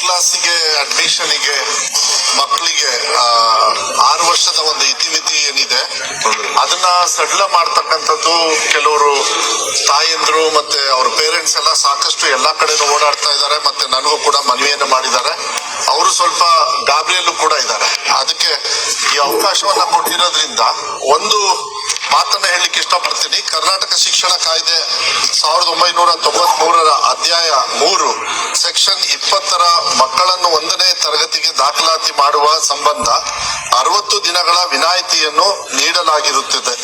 ಕ್ಲಾಸಿಗೆ ಅಡ್ಮಿಷನ್ಗೆ ಮಕ್ಕಳಿಗೆ 6 ವರ್ಷದ ಒಂದು ಇತಿಮಿತಿ ಏನಿದೆ ಅದನ್ನ ಸಡಿಲ ಮಾಡ್ತಕ್ಕಂಥದ್ದು ಕೆಲವರು ತಾಯಂದ್ರು ಮತ್ತೆ ಅವ್ರ ಪೇರೆಂಟ್ಸ್ ಎಲ್ಲ ಸಾಕಷ್ಟು ಎಲ್ಲಾ ಕಡೆನೂ ಓಡಾಡ್ತಾ ಇದ್ದಾರೆ. ಮತ್ತೆ ನನಗೂ ಕೂಡ ಮನವಿಯನ್ನು ಮಾಡಿದ್ದಾರೆ. ಅವರು ಸ್ವಲ್ಪ ಗಾಬರಿಯಲ್ಲೂ ಕೂಡ ಇದ್ದಾರೆ. ಅದಕ್ಕೆ ಈ ಅವಕಾಶವನ್ನ ಕೊಟ್ಟಿರೋದ್ರಿಂದ ಒಂದು ಮಾತನ್ನ ಹೇಳಲಿಕ್ಕೆ ಇಷ್ಟಪಡ್ತೀನಿ. ಕರ್ನಾಟಕ ಶಿಕ್ಷಣ ಕಾಯ್ದೆ 1993 ಅಧ್ಯಾಯ 3 ಸೆಕ್ಷನ್ 20 ಮಕ್ಕಳನ್ನು 1ನೇ ತರಗತಿಗೆ ದಾಖಲಾತಿ ಮಾಡುವ ಸಂಬಂಧ 60 ದಿನಗಳ ವಿನಾಯಿತಿಯನ್ನು ನೀಡಲಾಗಿರುತ್ತದೆ.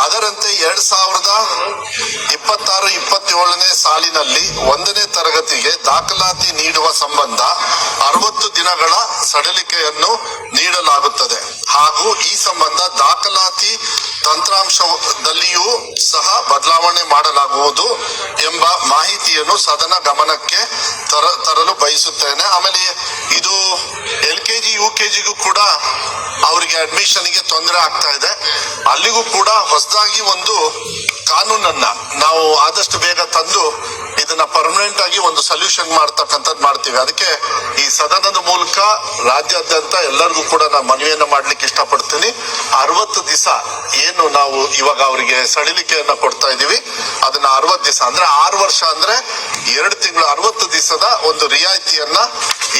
ಅದರಂತೆ 2026-27ನೇ ಸಾಲಿನಲ್ಲಿ 1ನೇ ತರಗತಿಗೆ ದಾಖಲಾತಿ ನೀಡುವ ಸಂಬಂಧ 60 ದಿನಗಳ ಸಡಿಲಿಕೆಯನ್ನು ನೀಡಲಾಗುತ್ತದೆ. ಹಾಗೂ ಈ ಸಂಬಂಧ ದಾಖಲಾತಿ ತಂತ್ರಾಂಶದಲ್ಲಿಯೂ ಸಹ ಬದಲಾವಣೆ ಮಾಡಲಾಗುವುದು ಎಂಬ ಮಾಹಿತಿಯನ್ನು ಸದನ ಗಮನಕ್ಕೆ ತರಲು ಬಯಸುತ್ತೇನೆ. ಆಮೇಲೆ ಇದು LKG UKGಗೂ ಕೂಡ ಅವರಿಗೆ ಅಡ್ಮಿಷನ್ಗೆ ತೊಂದರೆ ಆಗ್ತಾ ಇದೆ. ಅಲ್ಲಿಗೂ ಕೂಡ ಹೊಸದಾಗಿ ಒಂದು ಕಾನೂನನ್ನ ನಾವು ಆದಷ್ಟು ಬೇಗ ತಂದು ಇದನ್ನ ಪರ್ಮನೆಂಟ್ ಆಗಿ ಒಂದು ಸೊಲ್ಯೂಷನ್ ಮಾಡ್ತಕ್ಕಂಥದ್ದು ಮಾಡ್ತೀವಿ. ಅದಕ್ಕೆ ಈ ಸದನದ ಮೂಲಕ ರಾಜ್ಯಾದ್ಯಂತ ಎಲ್ಲರಿಗೂ ಕೂಡ ನಾನು ಮನವಿಯನ್ನ ಮಾಡ್ಲಿಕ್ಕೆ ಇಷ್ಟಪಡ್ತೀನಿ. 60 ದಿವಸ ಏನು ನಾವು ಇವಾಗ ಅವರಿಗೆ ಸಡಿಲಿಕೆಯನ್ನ ಕೊಡ್ತಾ ಇದೀವಿ ಅದನ್ನ 60 ದಿವಸ ಅಂದ್ರೆ 6 ವರ್ಷ ಅಂದ್ರೆ 2 ತಿಂಗಳು 60 ದಿವಸದ ಒಂದು ರಿಯಾಯಿತಿಯನ್ನ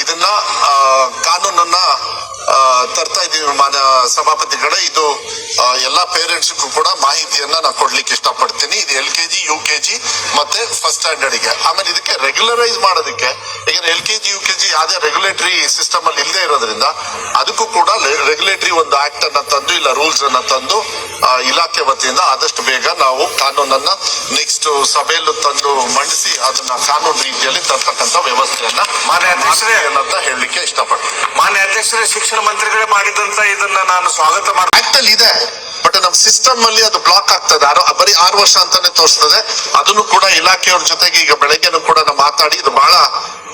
ಇದನ್ನ ಕಾನೂನನ್ನ ತರ್ತಾ ಇದೀವಿ ಮಾನ್ಯ ಸಭಾಪತಿಗಳೇ. ಇದು ಎಲ್ಲಾ ಪೇರೆಂಟ್ಸ್ಗೂ ಕೂಡ ಮಾಹಿತಿಯನ್ನ ನಾನು ಕೊಡ್ಲಿಕ್ಕೆ ಇಷ್ಟಪಡ್ತೀನಿ. ಇದು LKG UKG ಮತ್ತೆ ಫಸ್ಟ್ ಸ್ಟ್ಯಾಂಡರ್ಡ್ ಗೆ. ಆಮೇಲೆ ಇದಕ್ಕೆ ರೆಗ್ಯುಲರೈಸ್ ಮಾಡೋದಕ್ಕೆ ಈಗ LKG UKG ಯಾವ್ದೇ ರೆಗ್ಯುಲೇಟರಿ ಸಿಸ್ಟಮ್ ಅಲ್ಲಿ ಇಲ್ಲದೆ ಇರೋದ್ರಿಂದ ಅದಕ್ಕೂ ಕೂಡ ರೆಗ್ಯುಲೇಟರಿ ಒಂದು ಆಕ್ಟ್ ಅನ್ನ ತಂದು ಇಲ್ಲ ರೂಲ್ಸ್ ಅನ್ನ ತಂದು ಇಲಾಖೆ ವತಿಯಿಂದ ಆದಷ್ಟು ಬೇಗ ನಾವು ಕಾನೂನನ್ನ ನೆಕ್ಸ್ಟ್ ಸಭೆಯಲ್ಲೂ ತಂದು ಮಂಡಿಸಿ ಅದನ್ನ ಕಾನೂನು ರೀತಿಯಲ್ಲಿ ತರ್ತಕ್ಕಂಥ ವ್ಯವಸ್ಥೆಯನ್ನ ಮಾನ್ಯ ಅಧ್ಯಕ್ಷರೇ ಅಂತ ಹೇಳಲಿಕ್ಕೆ ಇಷ್ಟಪಡ್ತೀನಿ. ಮಾನ್ಯ ಅಧ್ಯಕ್ಷರೇ, ಶಿಕ್ಷಣ ಮಂತ್ರಿಗಳೇ ಮಾಡಿದಂತ ಇದನ್ನ ನಾನು ಸ್ವಾಗತ ಮಾಡಿ ಆಕ್ಟ್ ಅಲ್ಲಿ ಇದೆ. ಬಟ್ ನಮ್ಮ ಸಿಸ್ಟಮ್ ಅಲ್ಲಿ ಅದು ಬ್ಲಾಕ್ ಆಗ್ತದೆ. ಬರೀ 6 ವರ್ಷ ಅಂತಾನೆ ತೋರಿಸ್ತದೆ. ಅದನ್ನು ಕೂಡ ಇಲಾಖೆಯವ್ರ ಜೊತೆಗೆ ಈಗ ಬೆಳಗ್ಗೆನೂ ಕೂಡ ನಾವು ಮಾತಾಡಿ ಇದು ಬಹಳ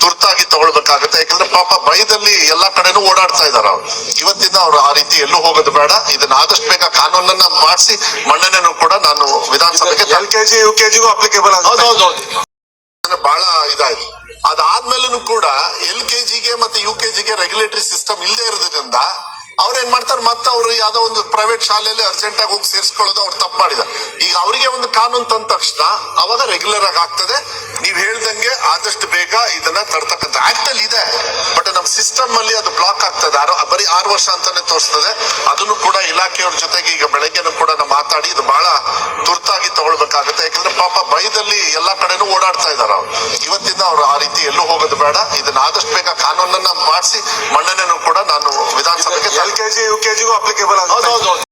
ತುರ್ತಾಗಿ ತಗೊಳ್ಬೇಕಾಗುತ್ತೆ. ಯಾಕಂದ್ರೆ ಪಾಪ ಭಯದಲ್ಲಿ ಎಲ್ಲಾ ಕಡೆನೂ ಓಡಾಡ್ತಾ ಇದಾರೆ ಅವ್ರು. ಇವತ್ತಿಂದ ಅವ್ರು ಆ ರೀತಿ ಎಲ್ಲೂ ಹೋಗೋದು ಬೇಡ. ಇದನ್ನ ಆದಷ್ಟು ಬೇಗ ಕಾನೂನನ್ನ ಮಾಡಿಸಿ ಮನ್ನಣೆನೂ ಕೂಡ ನಾನು ವಿಧಾನಸಭೆಗೆ LKG UKGಗೂ ಅಪ್ಲಿಕೇಬಲ್ ಹೌದೌದು ಬಹಳ ಇದಾಯ್ತು. ಅದಾದ್ಮೇಲೂ ಕೂಡ LKGಗೆ ಮತ್ತೆ UKGಗೆ ರೆಗ್ಯುಲೇಟರಿ ಸಿಸ್ಟಮ್ ಇಲ್ಲದೆ ಇರೋದ್ರಿಂದ ಅವ್ರೇನ್ ಮಾಡ್ತಾರೆ, ಮತ್ತೆ ಅವ್ರು ಯಾವ್ದೋ ಒಂದು ಪ್ರೈವೇಟ್ ಶಾಲೆಯಲ್ಲಿ ಅರ್ಜೆಂಟ್ ಆಗಿ ಹೋಗಿ ಸೇರಿಸ್ಕೊಳ್ಳೋದು ಅವ್ರು ತಪ್ಪು ಮಾಡಿದ್ದಾರೆ. ಈಗ ಅವರಿಗೆ ಒಂದು ಕಾನೂನು ತಂದ ತಕ್ಷಣ ಅವಾಗ ರೆಗ್ಯುಲರ್ ಆಗಿ ಆಗ್ತದೆ. ನೀವ್ ಹೇಳ್ದಂಗೆ ಆದಷ್ಟು ಬೇಗ ಇದನ್ನ ತರ್ತಕ್ಕಂಥ ಆಕ್ಟ್ ಅಲ್ಲಿ ಇದೆ. ಬಟ್ ನಮ್ಮ ಸಿಸ್ಟಮ್ ಅಲ್ಲಿ ಅದು ಬ್ಲಾಕ್ ಆಗ್ತದೆ. ಬರೀ 6 ವರ್ಷ ಅಂತಾನೆ ತೋರಿಸ್ತದೆ. ಅದನ್ನು ಕೂಡ ಇಲಾಖೆಯವ್ರ ಜೊತೆಗೆ ಈಗ ಬೆಳಗ್ಗೆನೂ ಕೂಡ ನಾವು ಮಾತಾಡಿ ಇದು ಬಹಳ ತುರ್ತಾಗಿ ತಗೊಳ್ಬೇಕಾಗುತ್ತೆ. ಯಾಕಂದ್ರೆ ಪಾಪ ಭಯದಲ್ಲಿ ಎಲ್ಲಾ ಕಡೆನೂ ಓಡಾಡ್ತಾ ಇದಾರೆ ಅವ್ರು. ಇವತ್ತಿಂದ ಅವ್ರು ಆ ರೀತಿ ಎಲ್ಲೂ ಹೋಗೋದು ಬೇಡ. ಇದನ್ನ ಆದಷ್ಟು ಬೇಗ ಕಾನೂನನ್ನ ಮಾಡಿಸಿ ಮನ್ನಣೆನೂ ಕೂಡ ನಾನು ವಿಧಾನಸಭೆಗೆ LKG UKGಗೂ ಅಪ್ಲಿಕೇಬಲ್ ಹೌದೌದು